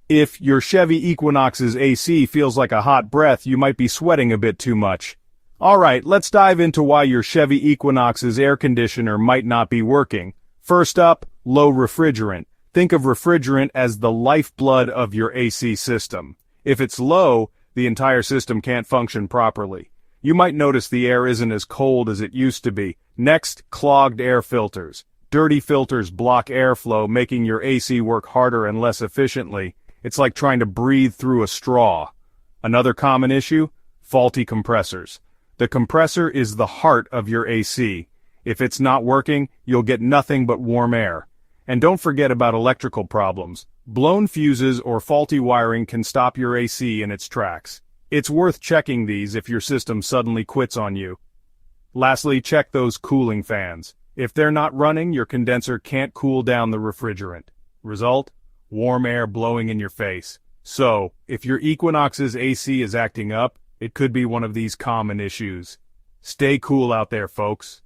If your Chevy Equinox's AC feels like a hot breath, you might be sweating a bit too much. Alright, let's dive into why your Chevy Equinox's air conditioner might not be working. First up, low refrigerant. Think of refrigerant as the lifeblood of your AC system. If it's low, the entire system can't function properly. You might notice the air isn't as cold as it used to be. Next, clogged air filters. Dirty filters block airflow, making your AC work harder and less efficiently. It's like trying to breathe through a straw. Another common issue? Faulty compressors. The compressor is the heart of your AC. If it's not working, you'll get nothing but warm air. And don't forget about electrical problems. Blown fuses or faulty wiring can stop your AC in its tracks. It's worth checking these if your system suddenly quits on you. Lastly, check those cooling fans. If they're not running, your condenser can't cool down the refrigerant. Result? Warm air blowing in your face. So, if your Equinox's AC is acting up, it could be one of these common issues. Stay cool out there, folks.